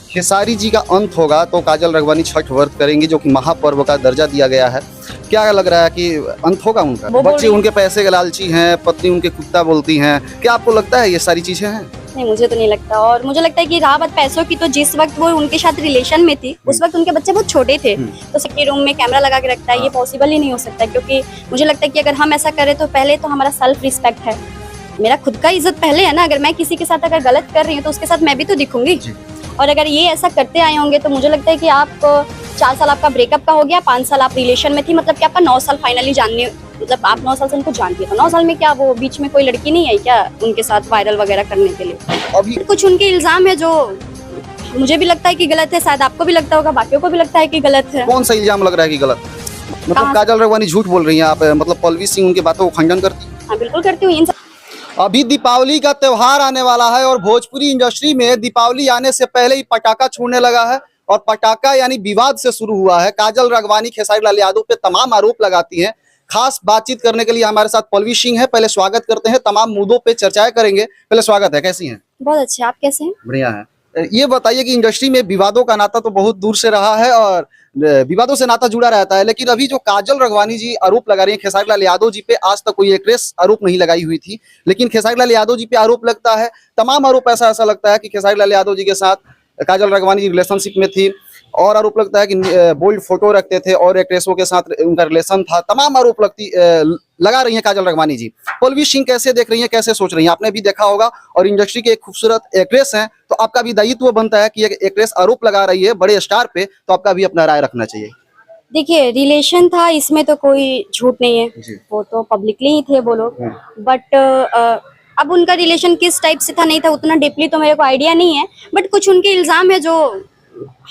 खेसारी जी का अंत होगा तो काजल राघवानी छठ व्रत करेंगी, जो कि महापर्व का दर्जा दिया गया है। क्या लग रहा है कि अंत होगा उनका? बच्चे उनके पैसे के लालची हैं, पत्नी उनके कुत्ता बोलती हैं। क्या आपको लगता है ये सारी चीजें हैं? नहीं, मुझे तो नहीं लगता। और मुझे लगता है कि रहा बात पैसों की, तो जिस वक्त वो उनके साथ रिलेशन में थी उस वक्त उनके बच्चे बहुत छोटे थे, तो सबके रूम में कैमरा लगा के रखता है, ये पॉसिबल ही नहीं हो सकता। क्योंकि मुझे लगता है कि अगर हम ऐसा करें तो पहले तो हमारा सेल्फ रिस्पेक्ट है, मेरा खुद का इज्जत पहले है ना। अगर मैं किसी के साथ अगर गलत कर रही हूँ तो उसके साथ मैं भी तो दिखूंगी। और अगर ये ऐसा करते आए होंगे तो मुझे लगता है कि आप 4 साल आपका ब्रेकअप का हो गया, 5 साल आप रिलेशन में थी, मतलब कि आपका 9 साल फाइनली जानने, मतलब आप 9 साल से उनको जानती है, तो 9 साल में क्या वो बीच में कोई लड़की नहीं आई क्या उनके साथ वायरल वगैरह करने के लिए? अभी कुछ उनके इल्जाम है जो मुझे भी लगता है कि गलत है, शायद आपको भी लगता होगा, बाकियों को भी लगता है कि गलत है। कौन सा इल्जाम लग रहा है कि गलत? मतलब काजल राघवानी झूठ बोल रही हैं आप, मतलब पलवी सिंह उनकी बातों को खंडन करती हैं? हाँ, बिल्कुल करती हूँ। अभी दीपावली का त्योहार आने वाला है और भोजपुरी इंडस्ट्री में दीपावली आने से पहले ही पटाखा छूटने लगा है, और पटाखा यानी विवाद से शुरू हुआ है। काजल राघवानी खेसारी लाल यादव पे तमाम आरोप लगाती हैं। खास बातचीत करने के लिए हमारे साथ पलवी सिंह है। पहले स्वागत करते हैं, तमाम मुद्दों पे चर्चाएं करेंगे। पहले स्वागत है, कैसी हैं? बहुत अच्छे, आप कैसे हैं? बढ़िया है। ये बताइए कि इंडस्ट्री में विवादों का नाता तो बहुत दूर से रहा है और विवादों से नाता जुड़ा रहता है, लेकिन अभी जो काजल राघवानी जी आरोप लगा रही हैं खेसारी लाल यादव जी पे, आज तक कोई एक्ट्रेस आरोप नहीं लगाई हुई थी, लेकिन खेसारी लाल यादव जी पे आरोप लगता है। तमाम आरोप ऐसा लगता है कि खेसारी लाल यादव जी के साथ काजल राघवानी जी रिलेशनशिप में थी, और आरोप लगता है कि बोल्ड फोटो रखते थे और एक्ट्रेसों के साथ उनका रिलेशन था। तमाम आरोप लगा रही हैं काजल राघवानी जी। पलवी सिंह कैसे देख रही हैं, कैसे सोच रही हैं? आपने भी देखा होगा और इंडस्ट्री के एक खूबसूरत एक्ट्रेस हैं, तो आपका भी दायित्व बनता है कि एक एक्ट्रेस आरोप लगा रही है बड़े स्टार पे, तो आपका भी अपना राय रखना चाहिए। देखिए, रिलेशन था, इसमें तो कोई झूठ नहीं है, वो तो पब्लिकली ही थे वो लोग। बट अब उनका रिलेशन किस टाइप से था नहीं था उतना डीपली तो मेरे को आइडिया नहीं है, बट कुछ उनके इल्जाम है जो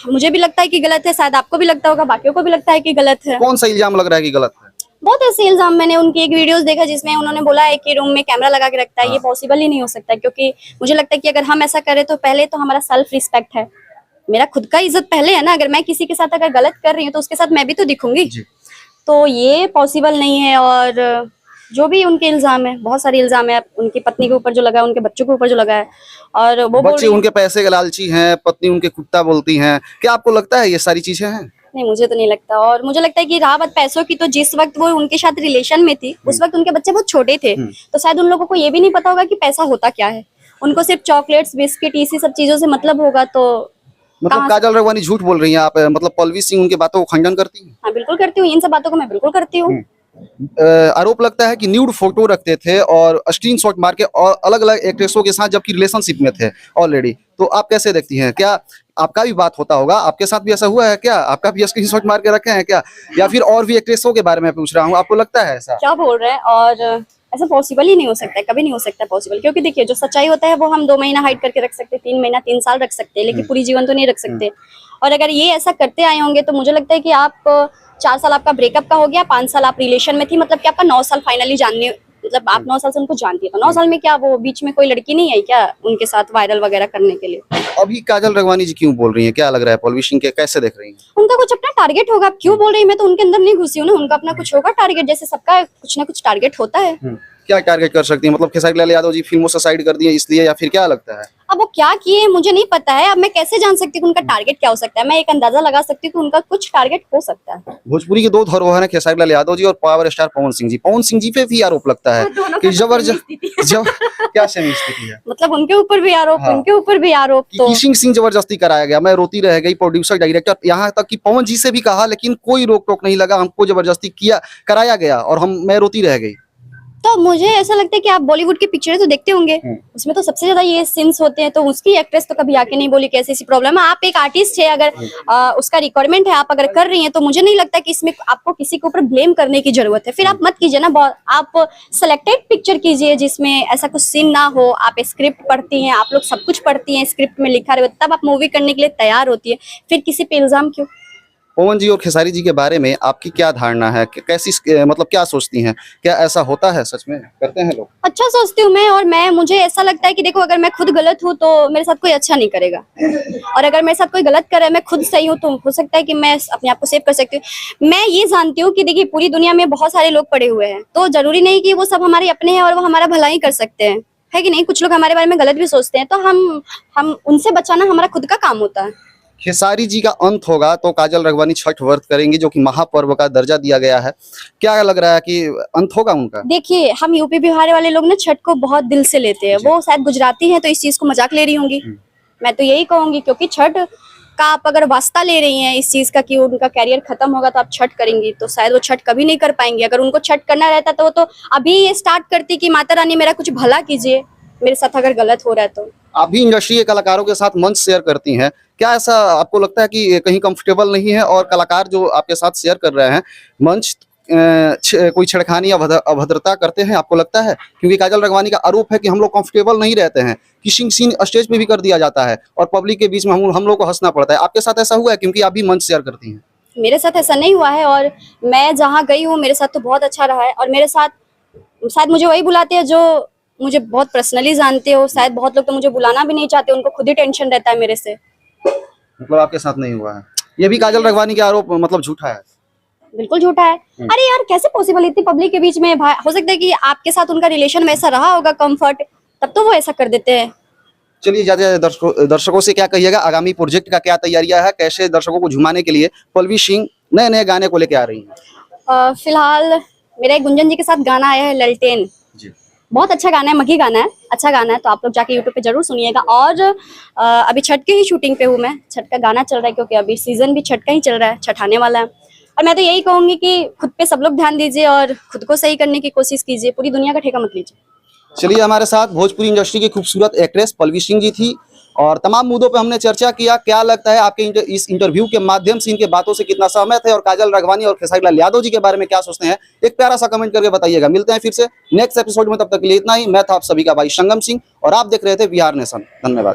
मुझे भी लगता है कि गलत है, शायद आपको भी लगता होगा, बाकियों को भी लगता है कि गलत है। कौन सा इल्जाम लग रहा है कि गलत है? बहुत ऐसे इल्जाम, मैंने उनकी एक वीडियोस देखा जिसमें उन्होंने बोला है कि रूम में कैमरा लगा के रखता है, ये पॉसिबल ही नहीं हो सकता। क्योंकि मुझे लगता है कि अगर हम ऐसा करें तो पहले तो हमारा सेल्फ रिस्पेक्ट है, मेरा खुद का इज्जत पहले है ना। अगर मैं किसी के साथ अगर गलत कर रही हूँ तो उसके साथ मैं भी तो दिखूंगी, तो ये पॉसिबल नहीं है। और जो भी उनके इल्जाम है, बहुत सारे इल्जाम है उनकी पत्नी के ऊपर जो लगा है, उनके बच्चों के ऊपर जो लगा है, और वो बच्चे उनके पैसे के लालची हैं, पत्नी उनके कुत्ता बोलती हैं। क्या आपको लगता है ये सारी चीजें हैं? नहीं, मुझे तो नहीं लगता। और मुझे लगता है कि रहा बात पैसों की, तो जिस वक्त वो उनके साथ रिलेशन में थी उस वक्त उनके बच्चे बहुत छोटे थे, तो शायद उन लोगों को ये भी नहीं पता होगा कि पैसा होता क्या है। उनको सिर्फ चॉकलेट्स, बिस्किट, इसी सब चीजों से मतलब होगा। तो मतलब काजल राघवानी झूठ बोल रही हैं आप, मतलब पलवी सिंह उनकी बातों को खंडन करती हैं? हाँ, बिल्कुल करती हूँ, इन सब बातों को मैं बिल्कुल करती हूँ। आरोप लगता है कि न्यूड फोटो रखते थे और स्क्रीनशॉट मार के और अलग अलग एक्ट्रेसों के साथ, जबकि रिलेशनशिप में थे ऑलरेडी। तो आप कैसे देखती हैं? क्या आपका भी बात होता होगा, आपके साथ भी ऐसा हुआ है क्या? आपका भी स्क्रीनशॉट मार के रखे हैं क्या? या फिर और भी एक्ट्रेसों के बारे में पूछ रहा हूँ, आपको लगता है ऐसा? क्या बोल रहे हैं? और ऐसा पॉसिबल ही नहीं हो सकता है, कभी नहीं हो सकता पॉसिबल। क्योंकि देखिए, जो सच्चाई होता है वो हम 2 महीना हाइड करके रख सकते हैं, 3 महीना, 3 साल रख सकते हैं, लेकिन पूरी जीवन तो नहीं रख सकते। और अगर ये ऐसा करते आए होंगे तो मुझे लगता है कि आप 4 साल आपका ब्रेकअप का हो गया, 5 साल आप रिलेशन में थी, मतलब कि आपका 9 साल फाइनली जानने, मतलब आप 9 साल से उनको जानती है, तो 9 साल में क्या वो बीच में कोई लड़की नहीं आई क्या उनके साथ वायरल वगैरह करने के लिए? अभी काजल राघवानी जी क्यों बोल रही हैं? क्या लग रहा है? पलवी सिंह के कैसे देख रही हैं? उनका कुछ अपना टारगेट होगा। क्यों बोल रही है, मैं तो उनके अंदर नहीं घुसी हूँ ना, उनका अपना कुछ होगा टारगेट, जैसे सबका कुछ ना कुछ टारगेट होता है। क्या टारगेट कर सकती है? मतलब खेसारी लाल यादव जी फिल्मों से साइड कर दिए इसलिए, या फिर क्या लगता है? अब वो क्या किए मुझे नहीं पता है, अब मैं कैसे जान सकती हूँ उनका टारगेट क्या हो सकता है? मैं एक अंदाजा लगा सकती हूँ कि उनका कुछ टारगेट हो सकता है। भोजपुरी के 2 धरोहर हैं, खेसारी लाल यादव जी और पावर स्टार पवन सिंह जी। पवन सिंह जी पे भी आरोप लगता है कि जबरदस्त क्या सेम स्थिति है, मतलब उनके ऊपर भी आरोप, उनके ऊपर भी आरोप, तो किसिंग सिंह जबरदस्ती कराया गया, मैं रोती रह गई, प्रोड्यूसर डायरेक्टर, यहाँ तक कि पवन जी से भी कहा, लेकिन कोई रोक टोक नहीं लगा, हमको जबरदस्ती कराया गया और मैं रोती रह गई। तो मुझे ऐसा लगता है कि आप बॉलीवुड की पिक्चरें तो देखते होंगे, उसमें तो सबसे ज्यादा ये सीन्स होते हैं, तो उसकी एक्ट्रेस तो कभी आके नहीं बोली कैसी सी प्रॉब्लम है। आप एक आर्टिस्ट है, अगर उसका रिक्वायरमेंट है, आप अगर कर रही हैं, तो मुझे नहीं लगता कि इसमें आपको किसी के ऊपर ब्लेम करने की जरूरत है। फिर आप मत कीजिए ना, आप सिलेक्टेड पिक्चर कीजिए जिसमें ऐसा कुछ सीन ना हो। आप स्क्रिप्ट पढ़ती हैं, आप लोग सब कुछ पढ़ती हैं, स्क्रिप्ट में लिखा रहे, तब आप मूवी करने के लिए तैयार होती है, फिर किसी पे इल्जाम क्यों? पवन जी और खेसारी जी के बारे में आपकी क्या धारणा है? कैसी, मतलब क्या सोचती हैं? क्या ऐसा होता है, सच में करते हैं लोग? अच्छा सोचती हूँ मैं, और मुझे ऐसा लगता है कि देखो, अगर मैं खुद गलत हूँ तो मेरे साथ कोई अच्छा नहीं करेगा, और अगर मेरे साथ कोई गलत करे, मैं खुद सही हूँ, तो हो सकता है कि मैं अपने आप को सेव कर सकती हूँ। मैं ये जानती हूँ कि देखिए, पूरी दुनिया में बहुत सारे लोग पड़े हुए हैं, तो जरूरी नहीं कि वो सब हमारे अपने हैं और वो हमारा भला ही कर सकते हैं। है कि नहीं। कुछ लोग हमारे बारे में गलत भी सोचते हैं, तो हम उनसे बचाना हमारा खुद का काम होता है। खेसारी जी का अंत होगा तो काजल रघवानी छठ व्रत करेंगी, जो कि महापर्व का दर्जा दिया गया है। क्या लग रहा है कि अंत होगा उनका? देखिए, हम यूपी बिहार वाले लोग ना छठ को बहुत दिल से लेते हैं। वो शायद गुजराती हैं तो इस चीज को मजाक ले रही होंगी। मैं तो यही कहूंगी, क्योंकि छठ का आप अगर वास्ता ले रही हैं इस चीज का कि उनका कैरियर खत्म होगा तो आप छठ करेंगी, तो शायद वो छठ कभी नहीं कर पाएंगी। अगर उनको छठ करना रहता तो वो तो अभी ये स्टार्ट करती कि माता रानी मेरा कुछ भला कीजिए, मेरे साथ अगर गलत हो रहा है तो। आप भी इंडस्ट्री के कलाकारों के साथ मंच शेयर करती हैं, क्या ऐसा आपको लगता है कि कहीं कंफर्टेबल नहीं है और कलाकार जो आपके साथ शेयर कर रहे हैं मंच कोई छेड़खानी या अभद्रता करते हैं, आपको लगता है? क्योंकि काजल रघवानी का आरोप है कि हम लोग कंफर्टेबल नहीं रहते हैं, किसिंग सीन स्टेज पे भी कर दिया जाता है और पब्लिक के बीच में हम लोग को हंसना पड़ता है। आपके साथ ऐसा हुआ है? क्योंकि आप भी मंच शेयर करती हैं। मेरे साथ ऐसा नहीं हुआ है, और मैं जहाँ गई हूँ मेरे साथ तो बहुत अच्छा रहा है। और मेरे साथ शायद मुझे वही बुलाते हैं जो मुझे बहुत पर्सनली जानते हो। शायद बहुत लोग तो मुझे बुलाना भी नहीं चाहते, उनको खुद ही टेंशन रहता है मेरे से। मतलब आपके साथ नहीं हुआ है? ये भी काजल रघवानी के आरोप मतलब झूठा है? बिल्कुल झूठा है। अरे यार, कैसे पॉसिबल, इतनी पब्लिक के बीच में हो सकता है कि आपके साथ उनका रिलेशन वैसा रहा होगा कंफर्ट, तब तो वो ऐसा कर देते हैं। चलिए, ज्यादा दर्शकों से क्या कहिएगा, आगामी प्रोजेक्ट का क्या तैयारियां है, कैसे दर्शकों को झुमाने के लिए पल्लवी सिंह नए नए गाने को लेके आ रही हैं? फिलहाल मेरा एक गुंजन जी के साथ गाना आया है, ललटेन जी। बहुत अच्छा गाना है, मघी गाना है, अच्छा गाना है, तो आप लोग जाके यूट्यूब पे जरूर सुनिएगा। और अभी छठ की ही शूटिंग पे हूँ मैं, छठ का गाना चल रहा है क्योंकि अभी सीजन भी छठ का ही चल रहा है, छठ आने वाला है। और मैं तो यही कहूंगी कि खुद पे सब लोग ध्यान दीजिए और खुद को सही करने की कोशिश कीजिए, पूरी दुनिया का ठेका मत लीजिए। चलिए, हमारे साथ भोजपुरी इंडस्ट्री की खूबसूरत एक्ट्रेस पल्लवी सिंह जी थी और तमाम मुद्दों पे हमने चर्चा किया। क्या लगता है आपके इस इंटरव्यू के माध्यम से इनके बातों से कितना सहमत है और काजल रघवानी और खेसारी लाल यादव जी के बारे में क्या सोचते हैं, एक प्यारा सा कमेंट करके बताइएगा। मिलते हैं फिर से नेक्स्ट एपिसोड में, तब तक के लिए इतना ही। मैं था आप सभी का भाई संगम सिंह और आप देख रहे थे बिहार नेशन। धन्यवाद।